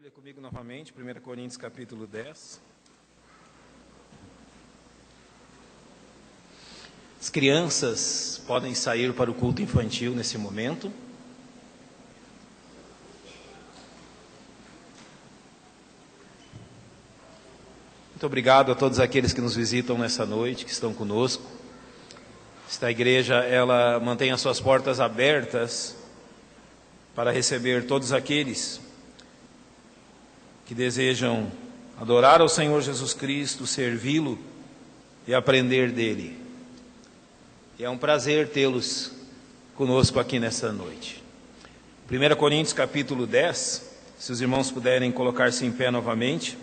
Bíblia comigo novamente, 1 Coríntios capítulo 10. As crianças podem sair para o culto infantil nesse momento. Muito obrigado a todos aqueles que nos visitam nessa noite, que estão conosco. Esta igreja, ela mantém as suas portas abertas para receber todos aqueles que desejam adorar ao Senhor Jesus Cristo, servi-lo e aprender dele. E é um prazer tê-los conosco aqui nessa noite. 1 Coríntios capítulo 10, se os irmãos puderem colocar-se em pé novamente.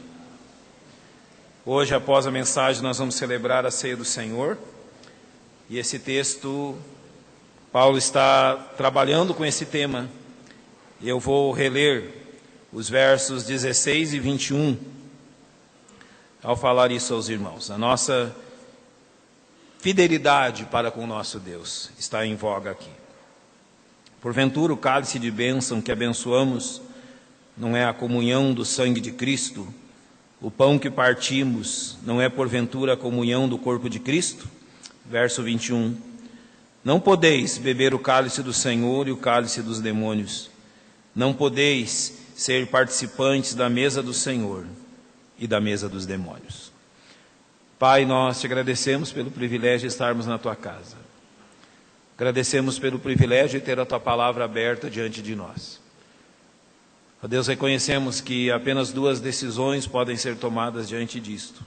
Hoje, após a mensagem, nós vamos celebrar a ceia do Senhor. E esse texto, Paulo está trabalhando com esse tema. Eu vou reler os versos 16 e 21, ao falar isso aos irmãos. A nossa fidelidade para com o nosso Deus está em voga aqui. Porventura, o cálice de bênção que abençoamos não é a comunhão do sangue de Cristo? O pão que partimos não é porventura a comunhão do corpo de Cristo? Verso 21. Não podeis beber o cálice do Senhor e o cálice dos demônios. Não podeis ser participantes da mesa do Senhor e da mesa dos demônios. Pai, nós te agradecemos pelo privilégio de estarmos na tua casa. Agradecemos pelo privilégio de ter a tua palavra aberta diante de nós. Ó Deus, reconhecemos que apenas duas decisões podem ser tomadas diante disto.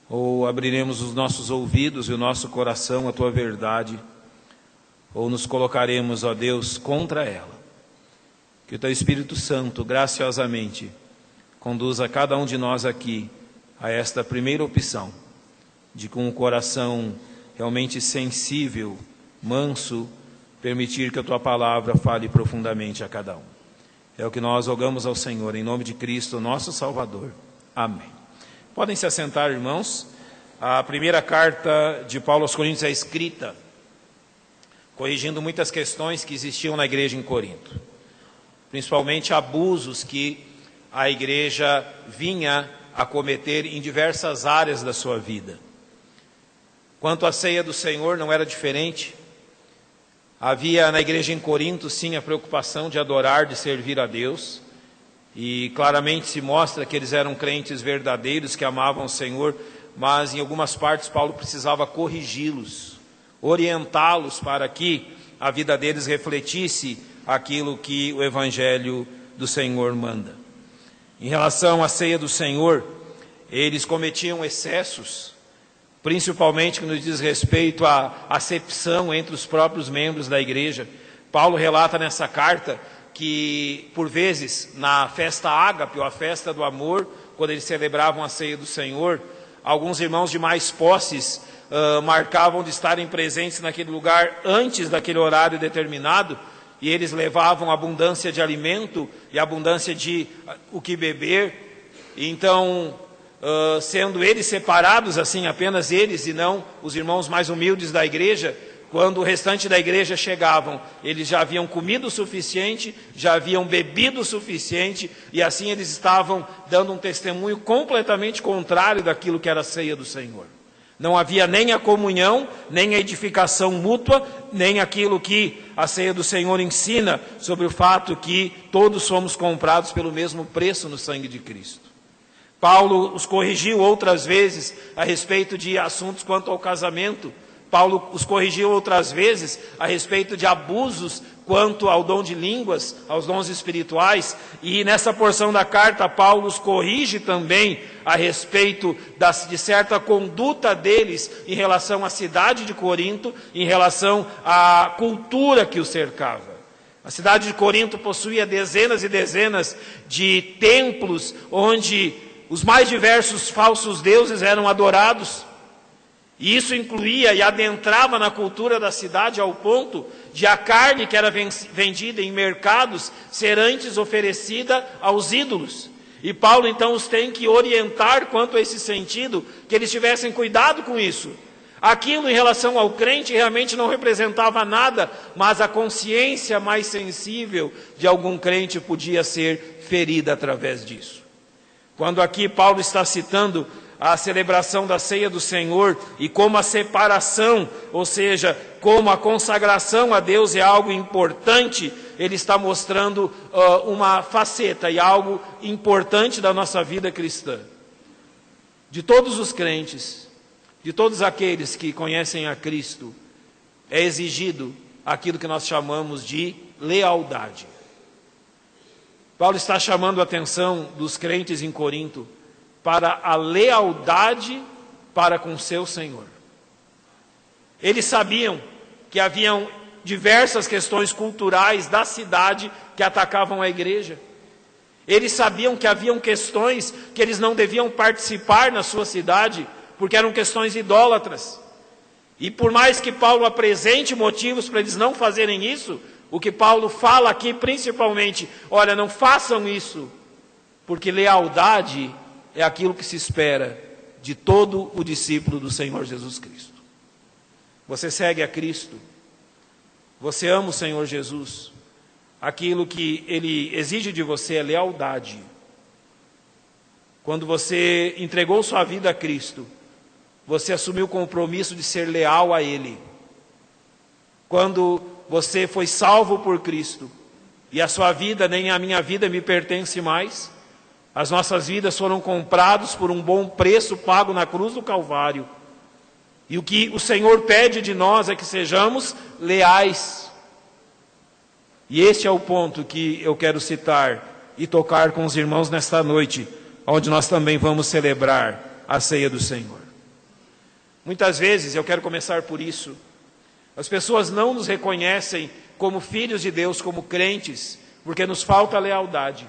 Ou abriremos os nossos ouvidos e o nosso coração à tua verdade, ou nos colocaremos, ó Deus, contra ela. Que o teu Espírito Santo, graciosamente, conduza cada um de nós aqui a esta primeira opção, de com o coração realmente sensível, manso, permitir que a tua palavra fale profundamente a cada um. É o que nós rogamos ao Senhor, em nome de Cristo, nosso Salvador. Amém. Podem se assentar, irmãos. A primeira carta de Paulo aos Coríntios é escrita corrigindo muitas questões que existiam na igreja em Corinto, principalmente abusos que a igreja vinha a cometer em diversas áreas da sua vida. Quanto à ceia do Senhor, não era diferente. Havia na igreja em Corinto, sim, a preocupação de adorar, de servir a Deus, e claramente se mostra que eles eram crentes verdadeiros, que amavam o Senhor, mas em algumas partes Paulo precisava corrigi-los, orientá-los para que a vida deles refletisse aquilo que o Evangelho do Senhor manda. Em relação à ceia do Senhor, eles cometiam excessos, principalmente que nos diz respeito à acepção entre os próprios membros da igreja. Paulo relata nessa carta que, por vezes, na festa ágape, ou a festa do amor, quando eles celebravam a ceia do Senhor, alguns irmãos de mais posses marcavam de estarem presentes naquele lugar antes daquele horário determinado, e eles levavam abundância de alimento e abundância de o que beber. Então, sendo eles separados, assim, apenas eles e não os irmãos mais humildes da igreja, quando o restante da igreja chegavam, eles já haviam comido o suficiente, já haviam bebido o suficiente, e assim eles estavam dando um testemunho completamente contrário daquilo que era a ceia do Senhor. Não havia nem a comunhão, nem a edificação mútua, nem aquilo que a ceia do Senhor ensina sobre o fato que todos somos comprados pelo mesmo preço no sangue de Cristo. Paulo os corrigiu outras vezes a respeito de assuntos quanto ao casamento. Paulo os corrigiu outras vezes a respeito de abusos quanto ao dom de línguas, aos dons espirituais. E nessa porção da carta, Paulo os corrige também a respeito de certa conduta deles em relação à cidade de Corinto, em relação à cultura que os cercava. A cidade de Corinto possuía dezenas e dezenas de templos onde os mais diversos falsos deuses eram adorados. E isso incluía e adentrava na cultura da cidade ao ponto de a carne que era vendida em mercados ser antes oferecida aos ídolos. E Paulo então os tem que orientar quanto a esse sentido, que eles tivessem cuidado com isso. Aquilo em relação ao crente realmente não representava nada, mas a consciência mais sensível de algum crente podia ser ferida através disso. Quando aqui Paulo está citando a celebração da ceia do Senhor e como a separação, ou seja, como a consagração a Deus é algo importante, ele está mostrando uma faceta e algo importante da nossa vida cristã. De todos os crentes, de todos aqueles que conhecem a Cristo, é exigido aquilo que nós chamamos de lealdade. Paulo está chamando a atenção dos crentes em Corinto para a lealdade para com seu Senhor. Eles sabiam que haviam diversas questões culturais da cidade que atacavam a igreja. Eles sabiam que haviam questões que eles não deviam participar na sua cidade, porque eram questões idólatras. E por mais que Paulo apresente motivos para eles não fazerem isso, o que Paulo fala aqui principalmente, olha, não façam isso, porque lealdade é aquilo que se espera de todo o discípulo do Senhor Jesus Cristo. Você segue a Cristo, você ama o Senhor Jesus, aquilo que Ele exige de você é lealdade. Quando você entregou sua vida a Cristo, você assumiu o compromisso de ser leal a Ele. Quando você foi salvo por Cristo, e a sua vida, nem a minha vida me pertence mais, as nossas vidas foram compradas por um bom preço pago na cruz do Calvário. E o que o Senhor pede de nós é que sejamos leais. E este é o ponto que eu quero citar e tocar com os irmãos nesta noite, onde nós também vamos celebrar a ceia do Senhor. Muitas vezes, eu quero começar por isso, as pessoas não nos reconhecem como filhos de Deus, como crentes, porque nos falta lealdade.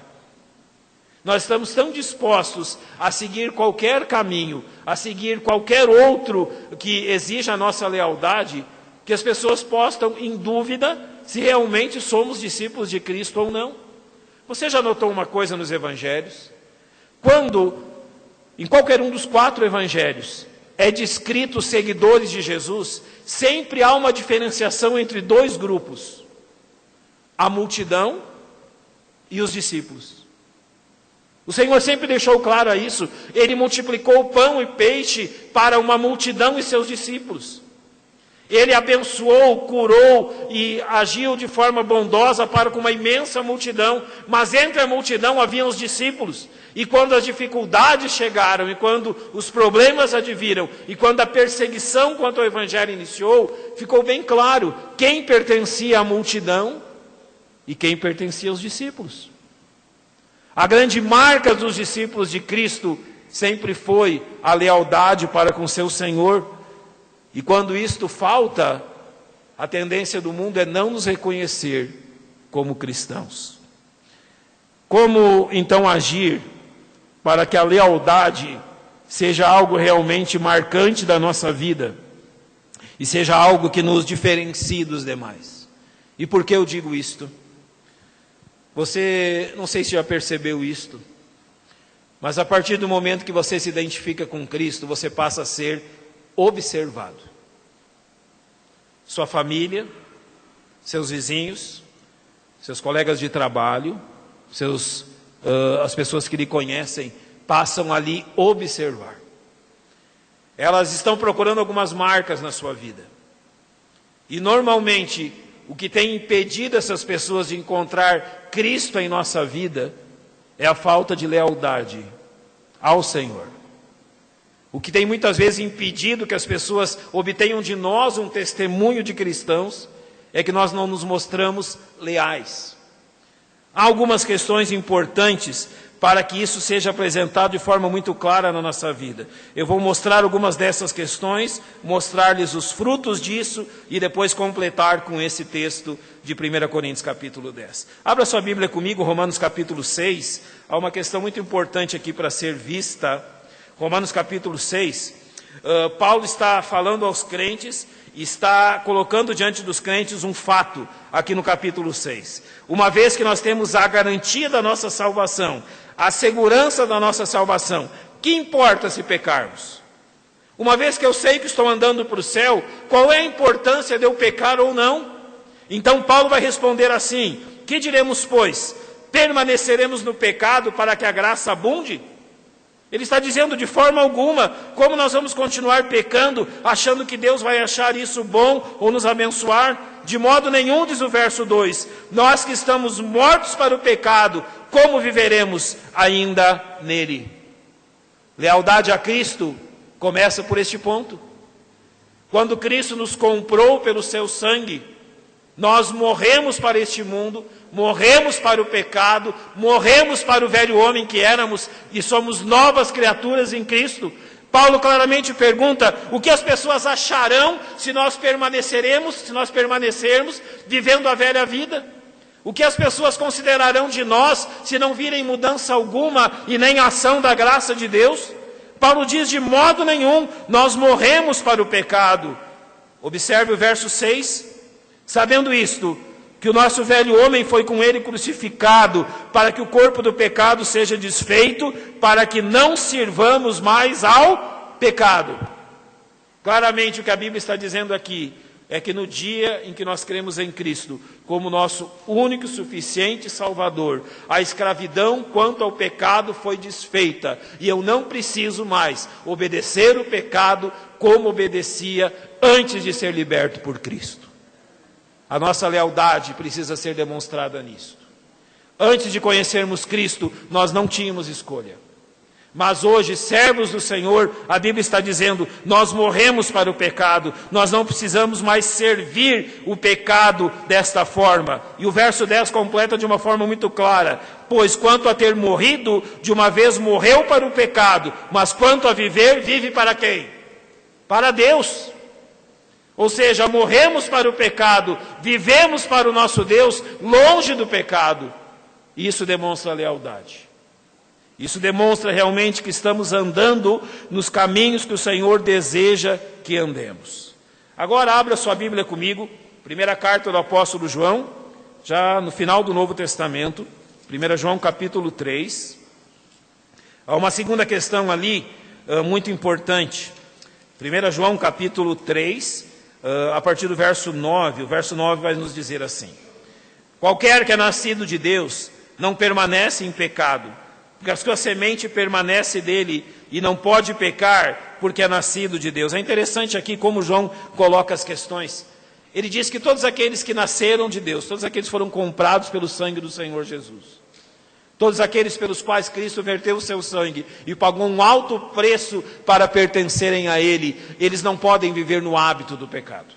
Nós estamos tão dispostos a seguir qualquer caminho, a seguir qualquer outro que exija a nossa lealdade, que as pessoas postam em dúvida se realmente somos discípulos de Cristo ou não. Você já notou uma coisa nos evangelhos? Quando, em qualquer um dos 4 evangelhos, é descrito os seguidores de Jesus, sempre há uma diferenciação entre 2 grupos: a multidão e os discípulos. O Senhor sempre deixou claro isso. Ele multiplicou pão e peixe para uma multidão e seus discípulos. Ele abençoou, curou e agiu de forma bondosa para com uma imensa multidão. Mas entre a multidão haviam os discípulos. E quando as dificuldades chegaram, e quando os problemas adviram, e quando a perseguição quanto ao Evangelho iniciou, ficou bem claro quem pertencia à multidão e quem pertencia aos discípulos. A grande marca dos discípulos de Cristo sempre foi a lealdade para com seu Senhor. E quando isto falta, a tendência do mundo é não nos reconhecer como cristãos. Como então agir para que a lealdade seja algo realmente marcante da nossa vida e seja algo que nos diferencie dos demais? E por que eu digo isto? Você, não sei se já percebeu isto, mas a partir do momento que você se identifica com Cristo, você passa a ser observado. Sua família, seus vizinhos, seus colegas de trabalho, as pessoas que lhe conhecem, passam ali observar. Elas estão procurando algumas marcas na sua vida. E normalmente, o que tem impedido essas pessoas de encontrar Cristo em nossa vida é a falta de lealdade ao Senhor. O que tem muitas vezes impedido que as pessoas obtenham de nós um testemunho de cristãos é que nós não nos mostramos leais. Há algumas questões importantes para que isso seja apresentado de forma muito clara na nossa vida. Eu vou mostrar algumas dessas questões, mostrar-lhes os frutos disso e depois completar com esse texto de 1 Coríntios capítulo 10. Abra sua Bíblia comigo, Romanos capítulo 6. Há uma questão muito importante aqui para ser vista. Romanos capítulo 6. Paulo está falando aos crentes, está colocando diante dos crentes um fato aqui no capítulo 6. Uma vez que nós temos a garantia da nossa salvação, a segurança da nossa salvação, que importa se pecarmos? Uma vez que eu sei que estou andando para o céu, qual é a importância de eu pecar ou não? Então Paulo vai responder assim: que diremos, pois? Permaneceremos no pecado para que a graça abunde? Ele está dizendo, de forma alguma, como nós vamos continuar pecando, achando que Deus vai achar isso bom ou nos abençoar? De modo nenhum, diz o verso 2, nós que estamos mortos para o pecado, como viveremos ainda nele? Lealdade a Cristo começa por este ponto. Quando Cristo nos comprou pelo seu sangue, nós morremos para este mundo, morremos para o pecado, morremos para o velho homem que éramos e somos novas criaturas em Cristo. Paulo claramente pergunta: o que as pessoas acharão se nós permanecermos vivendo a velha vida? O que as pessoas considerarão de nós se não virem mudança alguma e nem ação da graça de Deus? Paulo diz: de modo nenhum, nós morremos para o pecado. Observe o verso 6. Sabendo isto, que o nosso velho homem foi com ele crucificado, para que o corpo do pecado seja desfeito, para que não sirvamos mais ao pecado. Claramente o que a Bíblia está dizendo aqui é que no dia em que nós cremos em Cristo como nosso único e suficiente Salvador, a escravidão quanto ao pecado foi desfeita, e eu não preciso mais obedecer o pecado como obedecia antes de ser liberto por Cristo. A nossa lealdade precisa ser demonstrada nisso. Antes de conhecermos Cristo, nós não tínhamos escolha. Mas hoje, servos do Senhor, a Bíblia está dizendo, nós morremos para o pecado, nós não precisamos mais servir o pecado desta forma. E o verso 10 completa de uma forma muito clara: pois quanto a ter morrido, de uma vez morreu para o pecado, mas quanto a viver, vive para quem? Para Deus. Ou seja, morremos para o pecado, vivemos para o nosso Deus, longe do pecado. Isso demonstra lealdade. Isso demonstra realmente que estamos andando nos caminhos que o Senhor deseja que andemos. Agora abra sua Bíblia comigo, primeira carta do apóstolo João, já no final do Novo Testamento, 1 João capítulo 3. Há uma segunda questão ali, muito importante. 1 João capítulo 3, a partir do verso 9, o verso 9 vai nos dizer assim: qualquer que é nascido de Deus não permanece em pecado, porque a sua semente permanece dele e não pode pecar, porque é nascido de Deus. É interessante aqui como João coloca as questões. Ele diz que todos aqueles que nasceram de Deus, todos aqueles que foram comprados pelo sangue do Senhor Jesus, todos aqueles pelos quais Cristo verteu o seu sangue e pagou um alto preço para pertencerem a Ele, eles não podem viver no hábito do pecado.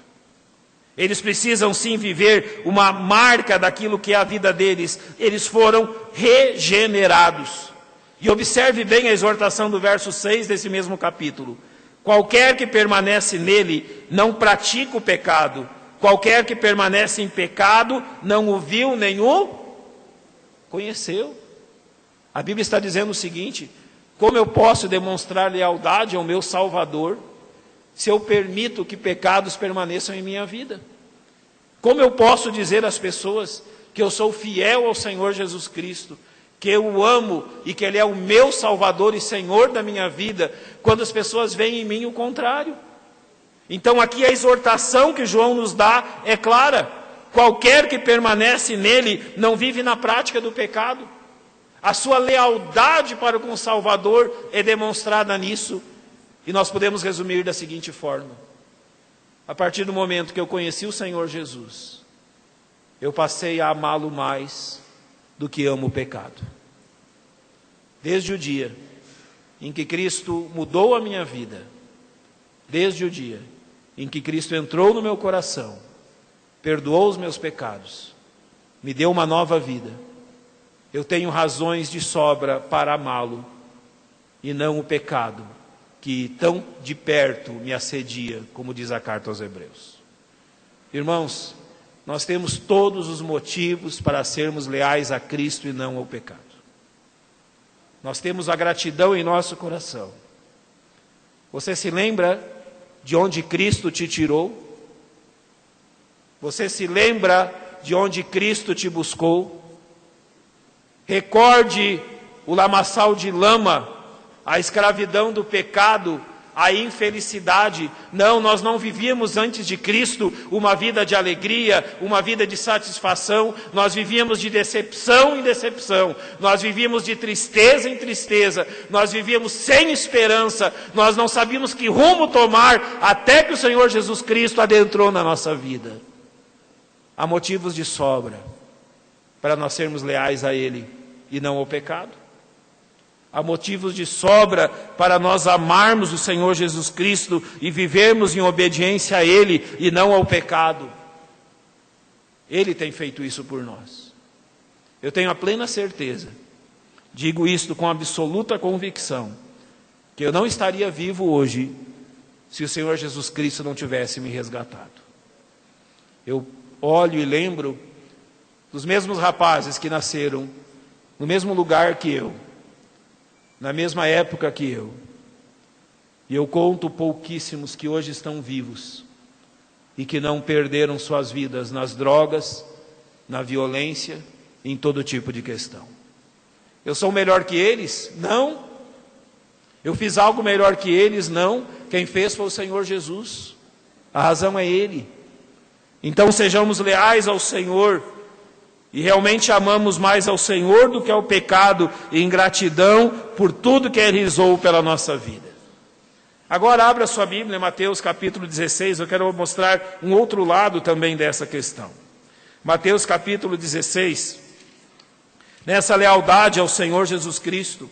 Eles precisam sim viver uma marca daquilo que é a vida deles. Eles foram regenerados. E observe bem a exortação do verso 6 desse mesmo capítulo. Qualquer que permanece nele não pratica o pecado. Qualquer que permanece em pecado não o viu nem o conheceu. A Bíblia está dizendo o seguinte: como eu posso demonstrar lealdade ao meu Salvador se eu permito que pecados permaneçam em minha vida? Como eu posso dizer às pessoas que eu sou fiel ao Senhor Jesus Cristo, que eu o amo e que Ele é o meu Salvador e Senhor da minha vida, quando as pessoas veem em mim o contrário? Então aqui a exortação que João nos dá é clara: qualquer que permanece nele não vive na prática do pecado. A sua lealdade para com o Salvador é demonstrada nisso. E nós podemos resumir da seguinte forma: a partir do momento que eu conheci o Senhor Jesus, eu passei a amá-lo mais do que amo o pecado. Desde o dia em que Cristo mudou a minha vida, desde o dia em que Cristo entrou no meu coração, perdoou os meus pecados, me deu uma nova vida, eu tenho razões de sobra para amá-lo, e não o pecado que tão de perto me assedia, como diz a carta aos Hebreus. Irmãos, nós temos todos os motivos para sermos leais a Cristo e não ao pecado. Nós temos a gratidão em nosso coração. Você se lembra de onde Cristo te tirou? Você se lembra de onde Cristo te buscou? Recorde o lamaçal de lama, a escravidão do pecado, a infelicidade. Não, nós não vivíamos antes de Cristo uma vida de alegria, uma vida de satisfação. Nós vivíamos de decepção em decepção. Nós vivíamos de tristeza em tristeza. Nós vivíamos sem esperança. Nós não sabíamos que rumo tomar até que o Senhor Jesus Cristo adentrou na nossa vida. Há motivos de sobra para nós sermos leais a Ele e não ao pecado. Há motivos de sobra para nós amarmos o Senhor Jesus Cristo e vivermos em obediência a Ele e não ao pecado. Ele tem feito isso por nós. Eu tenho a plena certeza, digo isto com absoluta convicção, que eu não estaria vivo hoje se o Senhor Jesus Cristo não tivesse me resgatado. Eu olho e lembro dos mesmos rapazes que nasceram no mesmo lugar que eu, na mesma época que eu. E eu conto pouquíssimos que hoje estão vivos e que não perderam suas vidas nas drogas, na violência, em todo tipo de questão. Eu sou melhor que eles? Não. Eu fiz algo melhor que eles? Não. Quem fez foi o Senhor Jesus. A razão é Ele. Então sejamos leais ao Senhor e realmente amamos mais ao Senhor do que ao pecado, em gratidão por tudo que Ele realizou pela nossa vida. Agora abra sua Bíblia em Mateus capítulo 16, eu quero mostrar um outro lado também dessa questão. Mateus capítulo 16, nessa lealdade ao Senhor Jesus Cristo,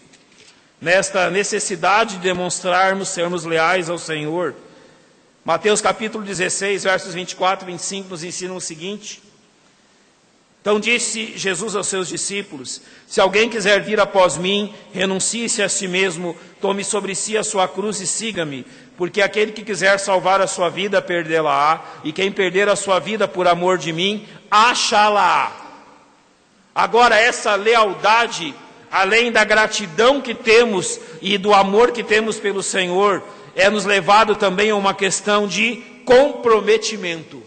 nesta necessidade de demonstrarmos, sermos leais ao Senhor. Mateus capítulo 16, versos 24 e 25 nos ensinam o seguinte: então disse Jesus aos seus discípulos: se alguém quiser vir após mim, renuncie-se a si mesmo, tome sobre si a sua cruz e siga-me, porque aquele que quiser salvar a sua vida, perdê-la-á, e quem perder a sua vida por amor de mim, achá-la-á. Agora, essa lealdade, além da gratidão que temos e do amor que temos pelo Senhor, é nos levado também a uma questão de comprometimento.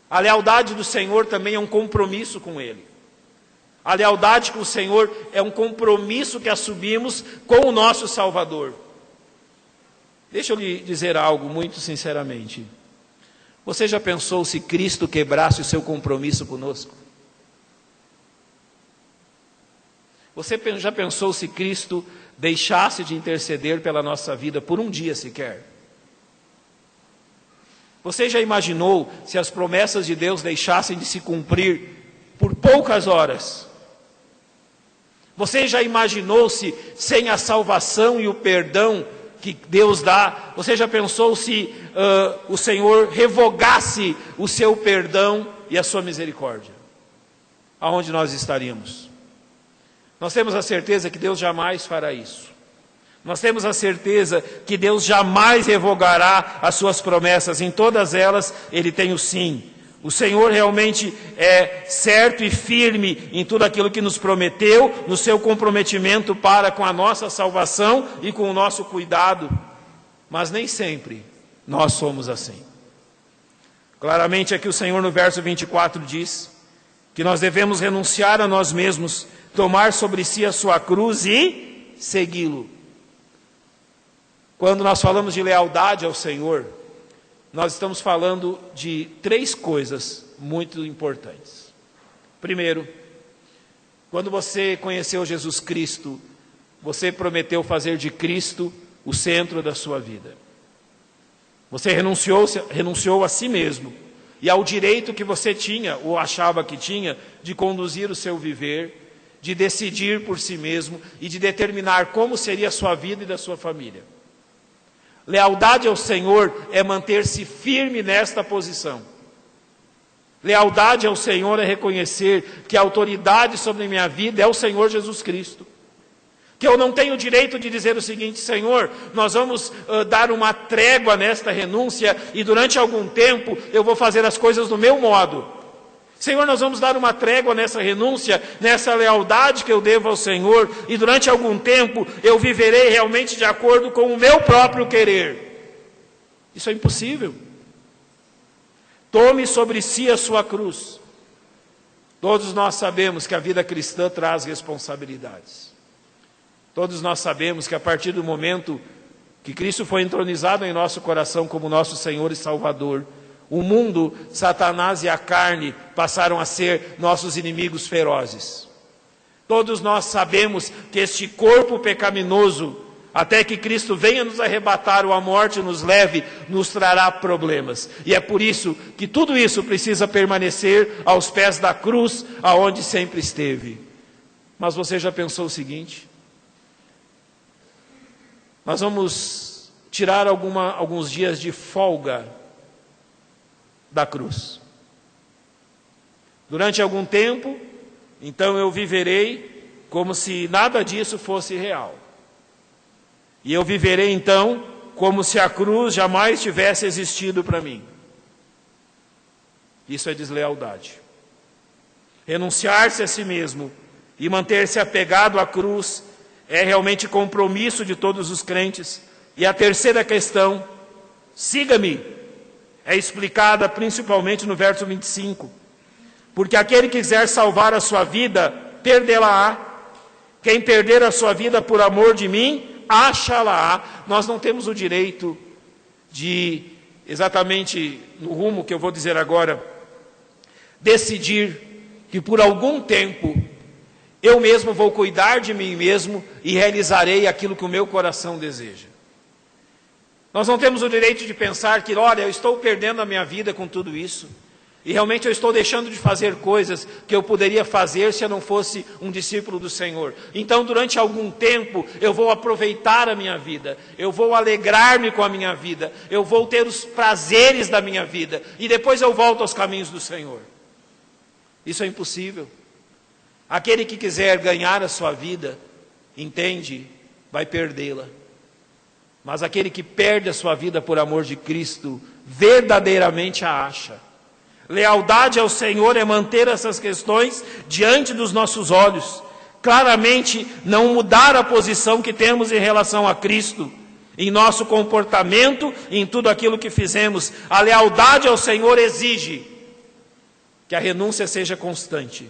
A lealdade do Senhor também é um compromisso com Ele. A lealdade com o Senhor é um compromisso que assumimos com o nosso Salvador. Deixa eu lhe dizer algo muito sinceramente. Você já pensou se Cristo quebrasse o seu compromisso conosco? Você já pensou se Cristo deixasse de interceder pela nossa vida por um dia sequer? Você já imaginou se as promessas de Deus deixassem de se cumprir por poucas horas? Você já imaginou se sem a salvação e o perdão que Deus dá, você já pensou se o Senhor revogasse o seu perdão e a sua misericórdia? Aonde nós estaríamos? Nós temos a certeza que Deus jamais fará isso. Nós temos a certeza que Deus jamais revogará as suas promessas. Em todas elas, Ele tem o sim. O Senhor realmente é certo e firme em tudo aquilo que nos prometeu, no seu comprometimento para com a nossa salvação e com o nosso cuidado. Mas nem sempre nós somos assim. Claramente aqui o Senhor no verso 24 diz que nós devemos renunciar a nós mesmos, tomar sobre si a sua cruz e segui-lo. Quando nós falamos de lealdade ao Senhor, nós estamos falando de três coisas muito importantes. Primeiro, quando você conheceu Jesus Cristo, você prometeu fazer de Cristo o centro da sua vida. Você renunciou a si mesmo e ao direito que você tinha, ou achava que tinha, de conduzir o seu viver, de decidir por si mesmo e de determinar como seria a sua vida e da sua família. Lealdade ao Senhor é manter-se firme nesta posição. Lealdade ao Senhor é reconhecer que a autoridade sobre a minha vida é o Senhor Jesus Cristo. Que eu não tenho o direito de dizer o seguinte: Senhor, nós vamos dar uma trégua nesta renúncia e durante algum tempo eu vou fazer as coisas do meu modo. Senhor, nós vamos dar uma trégua nessa renúncia, nessa lealdade que eu devo ao Senhor, e durante algum tempo eu viverei realmente de acordo com o meu próprio querer. Isso é impossível. Tome sobre si a sua cruz. Todos nós sabemos que a vida cristã traz responsabilidades. Todos nós sabemos que a partir do momento que Cristo foi entronizado em nosso coração como nosso Senhor e Salvador, o mundo, Satanás e a carne passaram a ser nossos inimigos ferozes. Todos nós sabemos que este corpo pecaminoso, até que Cristo venha nos arrebatar ou a morte nos leve, nos trará problemas. E é por isso que tudo isso precisa permanecer aos pés da cruz, aonde sempre esteve. Mas você já pensou o seguinte? Nós vamos tirar alguns dias de folga da cruz. Durante algum tempo, então eu viverei como se nada disso fosse real. E eu viverei então como se a cruz jamais tivesse existido para mim. Isso é deslealdade. Renunciar-se a si mesmo e manter-se apegado à cruz é realmente compromisso de todos os crentes. E a terceira questão, siga-me, é explicada principalmente no verso 25. Porque aquele que quiser salvar a sua vida, perdê-la-á. Quem perder a sua vida por amor de mim, acha-la. Nós não temos o direito de, exatamente no rumo que eu vou dizer agora, decidir que por algum tempo eu mesmo vou cuidar de mim mesmo e realizarei aquilo que o meu coração deseja. Nós não temos o direito de pensar que, olha, eu estou perdendo a minha vida com tudo isso. E realmente eu estou deixando de fazer coisas que eu poderia fazer se eu não fosse um discípulo do Senhor. Então, durante algum tempo, eu vou aproveitar a minha vida. Eu vou alegrar-me com a minha vida. Eu vou ter os prazeres da minha vida. E depois eu volto aos caminhos do Senhor. Isso é impossível. Aquele que quiser ganhar a sua vida, entende, vai perdê-la. Mas aquele que perde a sua vida por amor de Cristo, verdadeiramente a acha. Lealdade ao Senhor é manter essas questões diante dos nossos olhos. Claramente, não mudar a posição que temos em relação a Cristo, em nosso comportamento, em tudo aquilo que fizemos. A lealdade ao Senhor exige que a renúncia seja constante,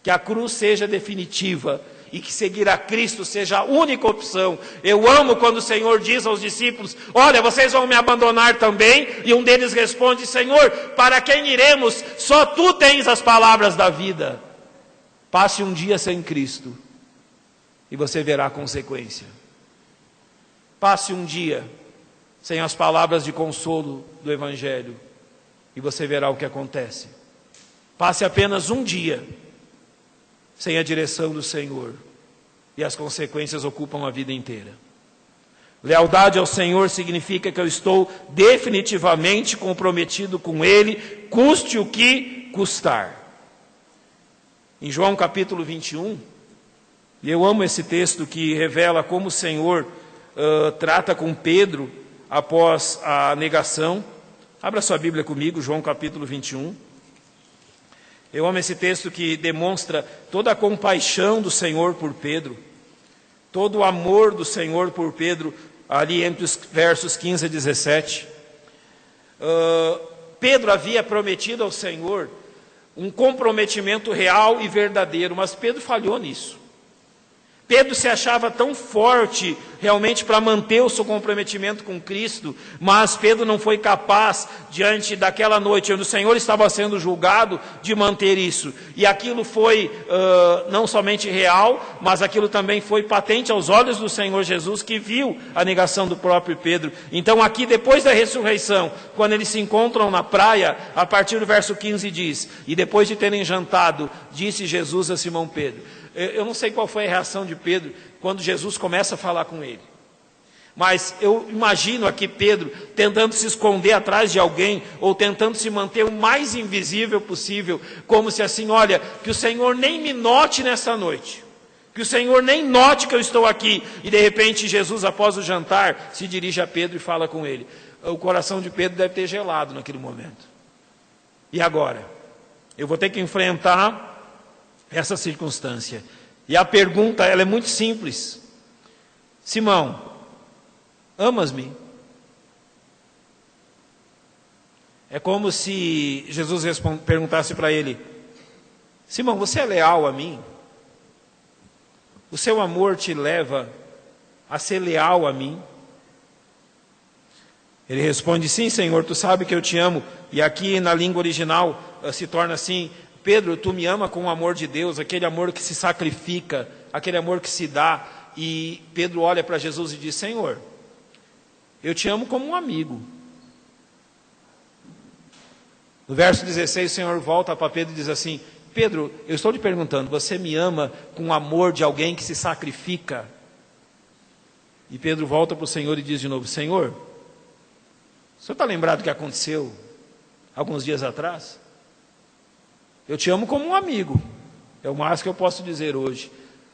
que a cruz seja definitiva, e que seguir a Cristo seja a única opção. Eu amo quando o Senhor diz aos discípulos, olha, vocês vão me abandonar também, e um deles responde, Senhor, para quem iremos? Só Tu tens as palavras da vida. Passe um dia sem Cristo, e você verá a consequência. Passe um dia sem as palavras de consolo do Evangelho, e você verá o que acontece. Passe apenas um dia sem a direção do Senhor, e as consequências ocupam a vida inteira. Lealdade ao Senhor significa que eu estou definitivamente comprometido com Ele, custe o que custar. Em João capítulo 21, e eu amo esse texto que revela como o Senhor trata com Pedro após a negação. Abra sua Bíblia comigo, João capítulo 21. Eu amo esse texto que demonstra toda a compaixão do Senhor por Pedro, todo o amor do Senhor por Pedro, ali entre os versos 15 a 17. Pedro havia prometido ao Senhor um comprometimento real e verdadeiro, mas Pedro falhou nisso. Pedro se achava tão forte realmente para manter o seu comprometimento com Cristo, mas Pedro não foi capaz, diante daquela noite onde o Senhor estava sendo julgado, de manter isso. E aquilo foi não somente real, mas aquilo também foi patente aos olhos do Senhor Jesus, que viu a negação do próprio Pedro. Então aqui, depois da ressurreição, quando eles se encontram na praia, a partir do verso 15 diz, e depois de terem jantado, disse Jesus a Simão Pedro. Eu não sei qual foi a reação de Pedro quando Jesus começa a falar com ele. Mas eu imagino aqui Pedro tentando se esconder atrás de alguém, ou tentando se manter o mais invisível possível, como se assim, olha, que o Senhor nem me note nessa noite, que o Senhor nem note que eu estou aqui. E de repente Jesus, após o jantar, se dirige a Pedro e fala com ele. O coração de Pedro deve ter gelado naquele momento. E agora? Eu vou ter que enfrentar essa circunstância. E a pergunta, ela é muito simples. Simão, amas-me? É como se Jesus perguntasse para ele, Simão, você é leal a mim? O seu amor te leva a ser leal a mim? Ele responde: sim, Senhor, tu sabe que eu te amo. E aqui na língua original se torna assim: Pedro, tu me ama com o amor de Deus, aquele amor que se sacrifica, aquele amor que se dá. E Pedro olha para Jesus e diz: Senhor, eu te amo como um amigo. No verso 16, o Senhor volta para Pedro e diz assim: Pedro, eu estou te perguntando, você me ama com o amor de alguém que se sacrifica? E Pedro volta para o Senhor e diz de novo: Senhor, o senhor está lembrado do que aconteceu alguns dias atrás? Eu te amo como um amigo, é o máximo que eu posso dizer hoje.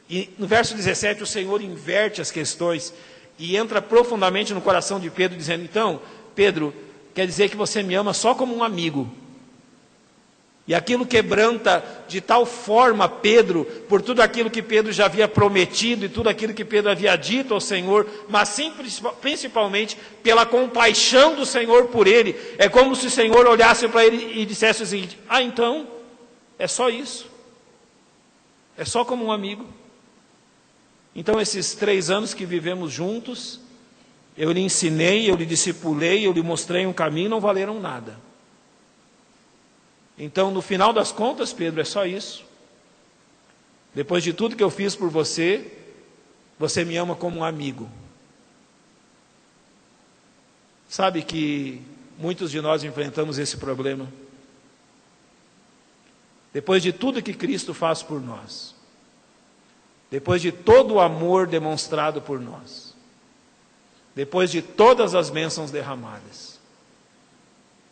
E no verso 17 o Senhor inverte as questões e entra profundamente no coração de Pedro, dizendo: então, Pedro, quer dizer que você me ama só como um amigo. E aquilo quebranta de tal forma Pedro, por tudo aquilo que Pedro já havia prometido e tudo aquilo que Pedro havia dito ao Senhor, mas sim, principalmente pela compaixão do Senhor por ele. É como se o Senhor olhasse para ele e dissesse o seguinte: ah, então, é só isso. É só como um amigo. Então esses 3 anos que vivemos juntos, eu lhe ensinei, eu lhe discipulei, eu lhe mostrei um caminho, não valeram nada. Então, no final das contas, Pedro, é só isso. Depois de tudo que eu fiz por você, você me ama como um amigo. Sabe que muitos de nós enfrentamos esse problema. Depois de tudo que Cristo faz por nós, depois de todo o amor demonstrado por nós, depois de todas as bênçãos derramadas,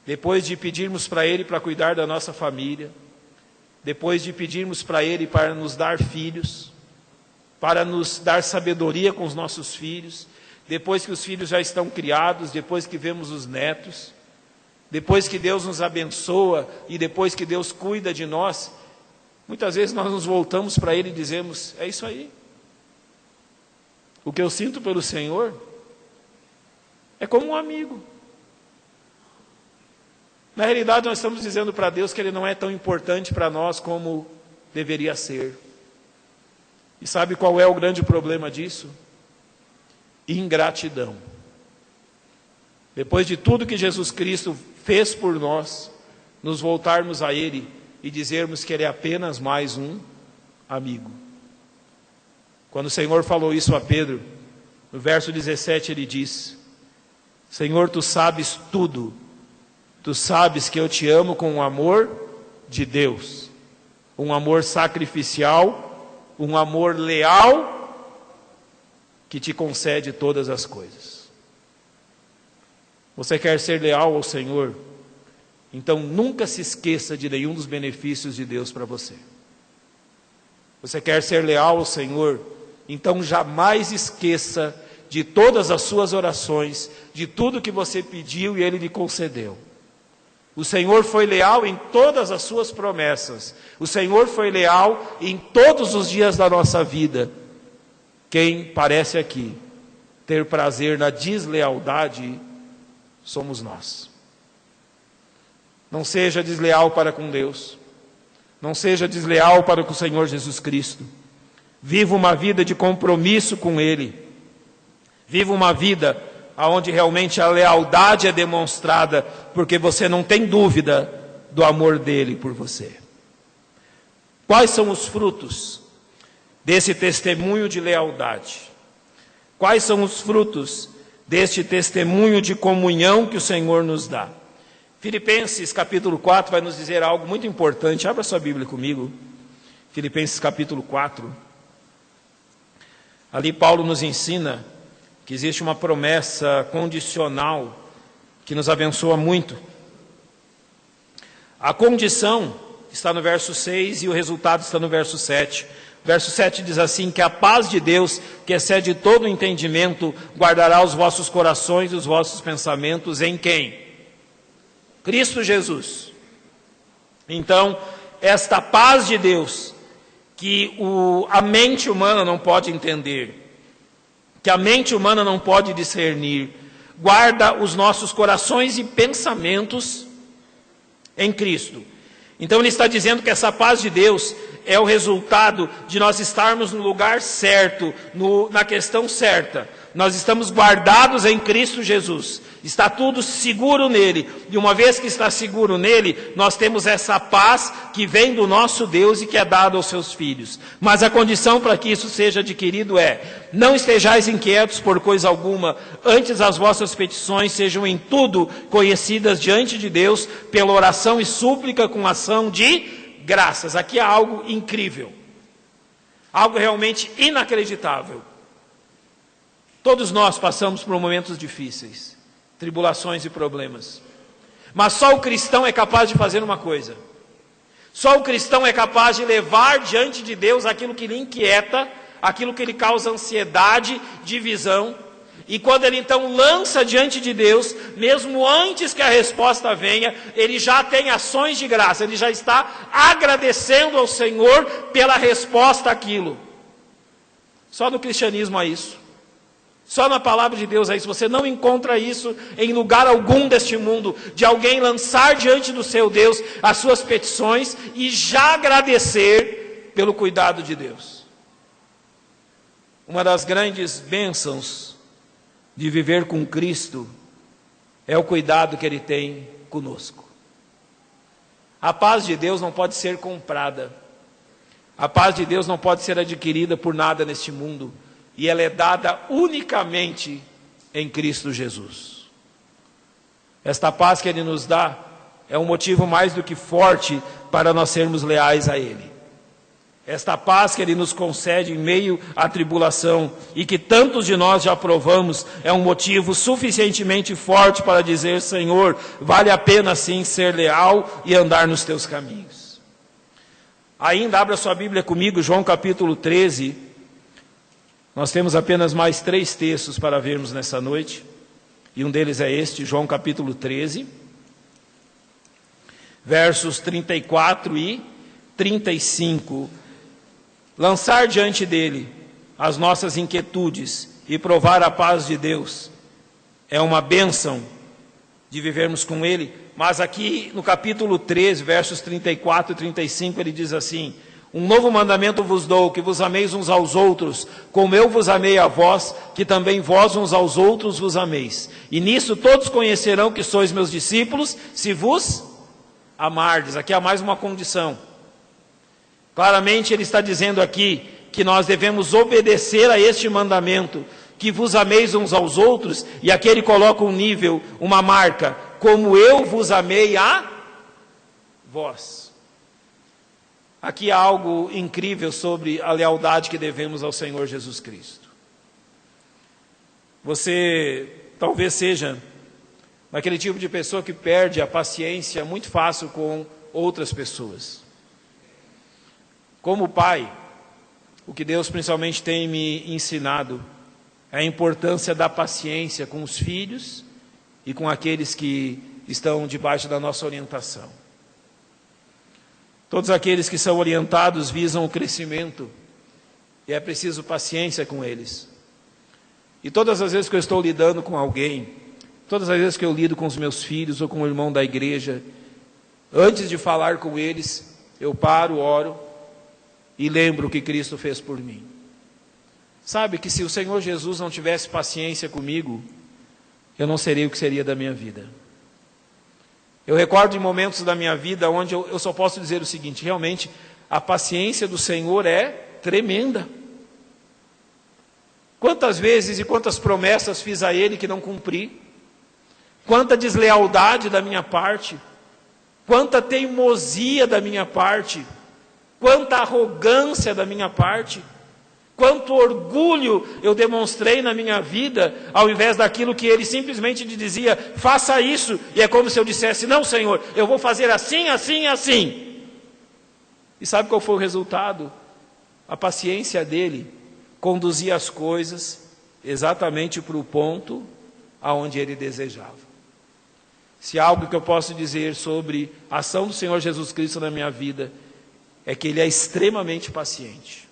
depois de pedirmos para Ele para cuidar da nossa família, depois de pedirmos para Ele para nos dar filhos, para nos dar sabedoria com os nossos filhos, depois que os filhos já estão criados, depois que vemos os netos, depois que Deus nos abençoa e depois que Deus cuida de nós, muitas vezes nós nos voltamos para Ele e dizemos: é isso aí. O que eu sinto pelo Senhor é como um amigo. Na realidade, nós estamos dizendo para Deus que Ele não é tão importante para nós como deveria ser. E sabe qual é o grande problema disso? Ingratidão. Depois de tudo que Jesus Cristo fez por nós, nos voltarmos a Ele e dizermos que Ele é apenas mais um amigo. Quando o Senhor falou isso a Pedro, no verso 17 Ele diz: Senhor, Tu sabes tudo. Tu sabes que eu te amo com o amor de Deus, um amor sacrificial, um amor leal, que te concede todas as coisas. Você quer ser leal ao Senhor? Então nunca se esqueça de nenhum dos benefícios de Deus para você. Você quer ser leal ao Senhor? Então jamais esqueça de todas as suas orações, de tudo que você pediu e Ele lhe concedeu. O Senhor foi leal em todas as suas promessas. O Senhor foi leal em todos os dias da nossa vida. Quem parece aqui ter prazer na deslealdade somos nós. Não seja desleal para com Deus. Não seja desleal para com o Senhor Jesus Cristo. Viva uma vida de compromisso com Ele. Viva uma vida onde realmente a lealdade é demonstrada, porque você não tem dúvida do amor dele por você. Quais são os frutos desse testemunho de lealdade? Quais são os frutos deste testemunho de comunhão que o Senhor nos dá? Filipenses capítulo 4 vai nos dizer algo muito importante. Abra sua Bíblia comigo. Filipenses capítulo 4. Ali Paulo nos ensina que existe uma promessa condicional que nos abençoa muito. A condição está no verso 6 e o resultado está no verso 7. O verso 7 diz assim: que a paz de Deus, que excede todo o entendimento, guardará os vossos corações e os vossos pensamentos em quem? Cristo Jesus. Então, esta paz de Deus, que a mente humana não pode entender, que a mente humana não pode discernir, guarda os nossos corações e pensamentos em Cristo. Então ele está dizendo que essa paz de Deus, é o resultado de nós estarmos no lugar certo, na questão certa. Nós estamos guardados em Cristo Jesus, está tudo seguro nele, e uma vez que está seguro nele, nós temos essa paz que vem do nosso Deus e que é dada aos seus filhos. Mas a condição para que isso seja adquirido é: não estejais inquietos por coisa alguma, antes as vossas petições sejam em tudo conhecidas diante de Deus, pela oração e súplica com ação de graças. Aqui há algo incrível, algo realmente inacreditável. Todos nós passamos por momentos difíceis, tribulações e problemas. Mas só o cristão é capaz de fazer uma coisa. Só o cristão é capaz de levar diante de Deus aquilo que lhe inquieta, aquilo que lhe causa ansiedade, divisão. E quando ele então lança diante de Deus, mesmo antes que a resposta venha, ele já tem ações de graça, ele já está agradecendo ao Senhor pela resposta àquilo. Só no cristianismo há isso. Só na palavra de Deus é isso. Você não encontra isso em lugar algum deste mundo, de alguém lançar diante do seu Deus as suas petições e já agradecer pelo cuidado de Deus. Uma das grandes bênçãos de viver com Cristo é o cuidado que Ele tem conosco. A paz de Deus não pode ser comprada. A paz de Deus não pode ser adquirida por nada neste mundo. E ela é dada unicamente em Cristo Jesus. Esta paz que Ele nos dá é um motivo mais do que forte para nós sermos leais a Ele. Esta paz que Ele nos concede em meio à tribulação e que tantos de nós já provamos, é um motivo suficientemente forte para dizer: Senhor, vale a pena sim ser leal e andar nos Teus caminhos. Ainda abra sua Bíblia comigo, João capítulo 13. Nós temos apenas mais 3 textos para vermos nessa noite, e um deles é este, João capítulo 13, versos 34 e 35. Lançar diante dele as nossas inquietudes e provar a paz de Deus é uma bênção de vivermos com Ele. Mas aqui no capítulo 13, versos 34 e 35, ele diz assim: um novo mandamento vos dou, que vos ameis uns aos outros, como eu vos amei a vós, que também vós uns aos outros vos ameis. E nisso todos conhecerão que sois meus discípulos, se vos amardes. Aqui há mais uma condição. Claramente ele está dizendo aqui que nós devemos obedecer a este mandamento, que vos ameis uns aos outros, e aqui ele coloca um nível, uma marca: como eu vos amei a vós. Aqui há algo incrível sobre a lealdade que devemos ao Senhor Jesus Cristo. Você talvez seja aquele tipo de pessoa que perde a paciência muito fácil com outras pessoas. Como pai, o que Deus principalmente tem me ensinado é a importância da paciência com os filhos e com aqueles que estão debaixo da nossa orientação. Todos aqueles que são orientados visam o crescimento, e é preciso paciência com eles. E todas as vezes que eu estou lidando com alguém, todas as vezes que eu lido com os meus filhos ou com o irmão da igreja, antes de falar com eles, eu paro, oro e lembro o que Cristo fez por mim. Sabe que se o Senhor Jesus não tivesse paciência comigo, eu não seria o que seria da minha vida. Eu recordo de momentos da minha vida onde eu só posso dizer o seguinte: realmente a paciência do Senhor é tremenda. Quantas vezes e quantas promessas fiz a Ele que não cumpri, quanta deslealdade da minha parte, quanta teimosia da minha parte, quanta arrogância da minha parte, quanto orgulho eu demonstrei na minha vida, ao invés daquilo que Ele simplesmente dizia: faça isso, e é como se eu dissesse: não, Senhor, eu vou fazer assim, assim, assim. E sabe qual foi o resultado? A paciência dele conduzia as coisas exatamente para o ponto aonde Ele desejava. Se há algo que eu posso dizer sobre a ação do Senhor Jesus Cristo na minha vida, é que Ele é extremamente paciente.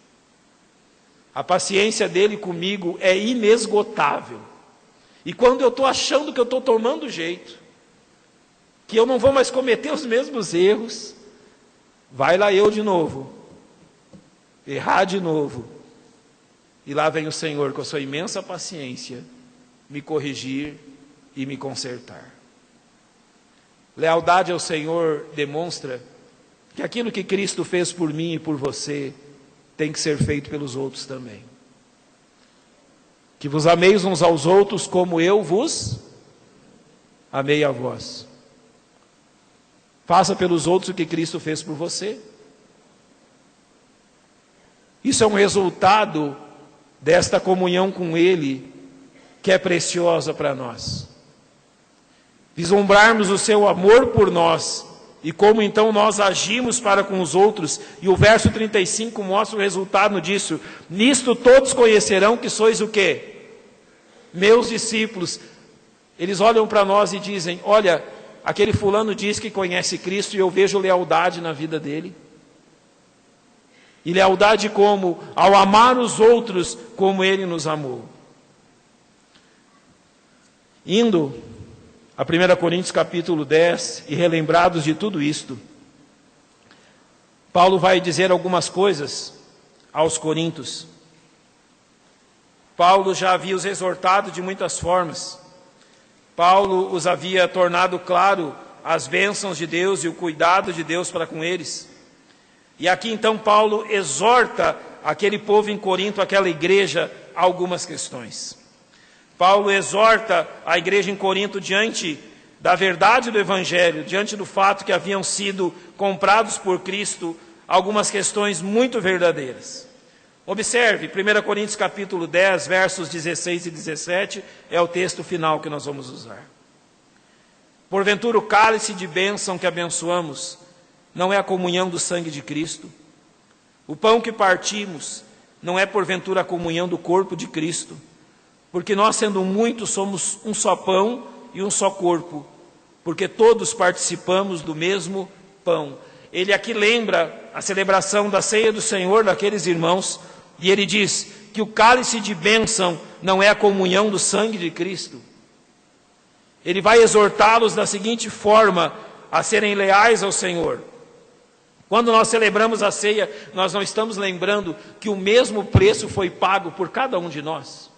A paciência dele comigo é inesgotável. E quando eu estou achando que eu estou tomando jeito, que eu não vou mais cometer os mesmos erros, vai lá eu de novo, errar de novo, e lá vem o Senhor com a sua imensa paciência me corrigir e me consertar. Lealdade ao Senhor demonstra que aquilo que Cristo fez por mim e por você tem que ser feito pelos outros também. Que vos ameis uns aos outros como eu vos amei a vós. Faça pelos outros o que Cristo fez por você. Isso é um resultado desta comunhão com Ele, que é preciosa para nós. Vislumbrarmos o seu amor por nós, e como então nós agimos para com os outros, e o verso 35 mostra o resultado disso. Nisto todos conhecerão que sois o quê? Meus discípulos. Eles olham para nós e dizem, olha, aquele fulano diz que conhece Cristo, e eu vejo lealdade na vida dele. E lealdade como? Ao amar os outros como Ele nos amou. Indo a 1 Coríntios capítulo 10, e relembrados de tudo isto, Paulo vai dizer algumas coisas aos coríntios. Paulo já havia os exortado de muitas formas. Paulo os havia tornado claro as bênçãos de Deus e o cuidado de Deus para com eles. E aqui então Paulo exorta aquele povo em Corinto, aquela igreja, a algumas questões. Paulo exorta a igreja em Corinto diante da verdade do Evangelho, diante do fato que haviam sido comprados por Cristo, algumas questões muito verdadeiras. Observe, 1 Coríntios capítulo 10, versos 16 e 17, é o texto final que nós vamos usar. Porventura o cálice de bênção que abençoamos não é a comunhão do sangue de Cristo? O pão que partimos não é porventura a comunhão do corpo de Cristo? Porque nós, sendo muitos, somos um só pão e um só corpo, porque todos participamos do mesmo pão. Ele aqui lembra a celebração da ceia do Senhor daqueles irmãos, e ele diz que o cálice de bênção não é a comunhão do sangue de Cristo. Ele vai exortá-los da seguinte forma, a serem leais ao Senhor. Quando nós celebramos a ceia, nós não estamos lembrando que o mesmo preço foi pago por cada um de nós.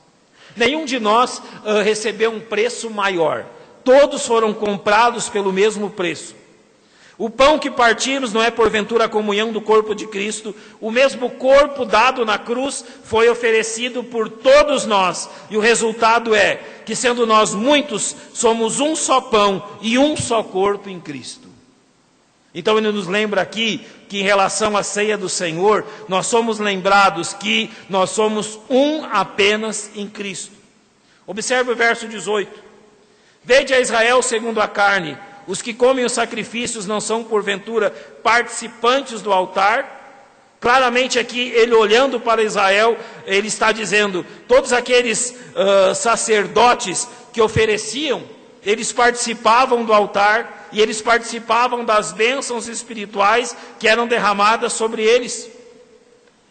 Nenhum de nós recebeu um preço maior. Todos foram comprados pelo mesmo preço. O pão que partimos não é porventura a comunhão do corpo de Cristo. O mesmo corpo dado na cruz foi oferecido por todos nós. E o resultado é que, sendo nós muitos, somos um só pão e um só corpo em Cristo. Então ele nos lembra aqui que em relação à ceia do Senhor, nós somos lembrados que nós somos um apenas em Cristo. Observe o verso 18. Vede a Israel segundo a carne, os que comem os sacrifícios não são porventura participantes do altar? Claramente aqui, ele olhando para Israel, ele está dizendo, todos aqueles sacerdotes que ofereciam, eles participavam do altar, e eles participavam das bênçãos espirituais que eram derramadas sobre eles.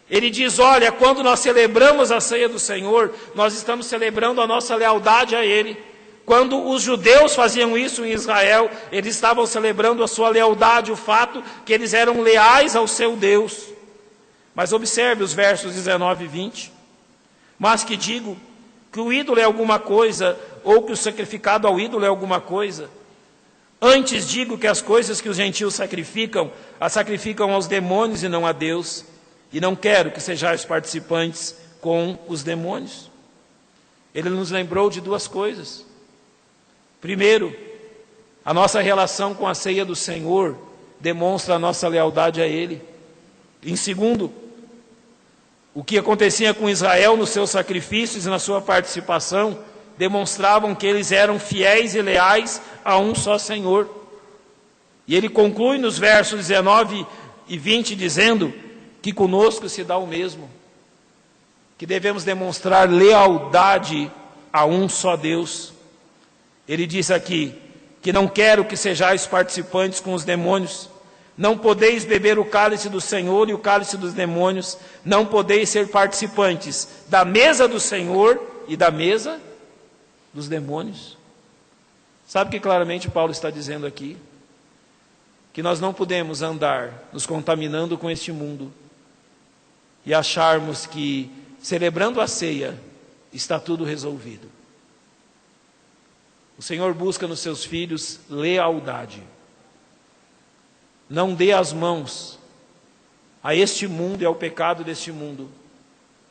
Ele diz, olha, quando nós celebramos a ceia do Senhor, nós estamos celebrando a nossa lealdade a Ele. Quando os judeus faziam isso em Israel, eles estavam celebrando a sua lealdade, o fato que eles eram leais ao seu Deus. Mas observe os versos 19 e 20. Mas que digo que o ídolo é alguma coisa, ou que o sacrificado ao ídolo é alguma coisa. Antes digo que as coisas que os gentios sacrificam, as sacrificam aos demônios e não a Deus. E não quero que sejais participantes com os demônios. Ele nos lembrou de duas coisas. Primeiro, a nossa relação com a ceia do Senhor demonstra a nossa lealdade a Ele. Em segundo, o que acontecia com Israel nos seus sacrifícios e na sua participação demonstravam que eles eram fiéis e leais a um só Senhor. E ele conclui nos versos 19 e 20 dizendo que conosco se dá o mesmo, que devemos demonstrar lealdade a um só Deus. Ele diz aqui que não quero que sejais participantes com os demônios, não podeis beber o cálice do Senhor e o cálice dos demônios, não podeis ser participantes da mesa do Senhor e da mesa dos demônios. Sabe o que claramente Paulo está dizendo aqui? Que nós não podemos andar nos contaminando com este mundo e acharmos que, celebrando a ceia, está tudo resolvido. O Senhor busca nos seus filhos lealdade. Não dê as mãos a este mundo e ao pecado deste mundo,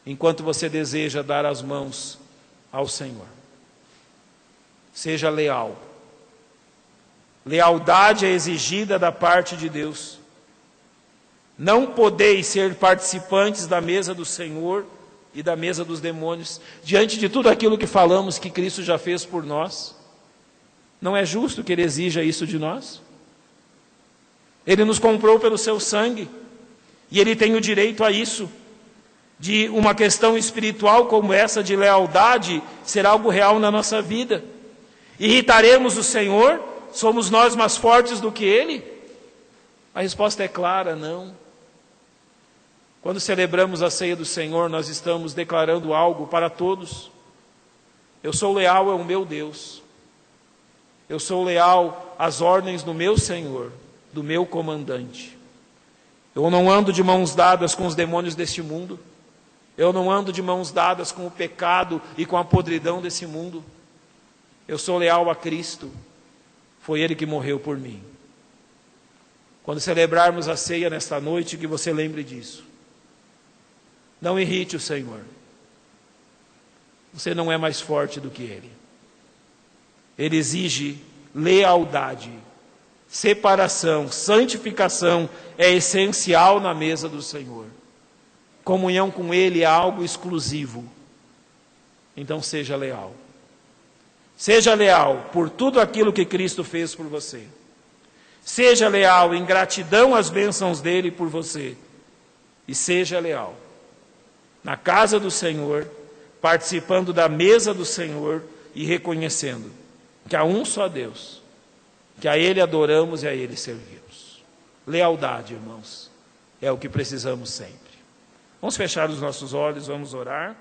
enquanto você deseja dar as mãos ao Senhor. Seja leal. Lealdade é exigida da parte de Deus. Não podeis ser participantes da mesa do Senhor e da mesa dos demônios, diante de tudo aquilo que falamos que Cristo já fez por nós. Não é justo que Ele exija isso de nós? Ele nos comprou pelo seu sangue, e Ele tem o direito a isso, de uma questão espiritual como essa de lealdade ser algo real na nossa vida. Irritaremos o Senhor? Somos nós mais fortes do que Ele? A resposta é clara, não. Quando celebramos a ceia do Senhor, nós estamos declarando algo para todos. Eu sou leal ao meu Deus. Eu sou leal às ordens do meu Senhor, do meu comandante. Eu não ando de mãos dadas com os demônios deste mundo. Eu não ando de mãos dadas com o pecado e com a podridão desse mundo. Eu sou leal a Cristo. Foi Ele que morreu por mim. Quando celebrarmos a ceia nesta noite, que você lembre disso. Não irrite o Senhor. Você não é mais forte do que Ele. Ele exige lealdade, separação, santificação é essencial na mesa do Senhor. Comunhão com Ele é algo exclusivo. Então seja leal. Seja leal por tudo aquilo que Cristo fez por você. Seja leal em gratidão às bênçãos dEle por você. E seja leal na casa do Senhor, participando da mesa do Senhor e reconhecendo que há um só Deus, que a Ele adoramos e a Ele servimos. Lealdade, irmãos, é o que precisamos sempre. Vamos fechar os nossos olhos, vamos orar.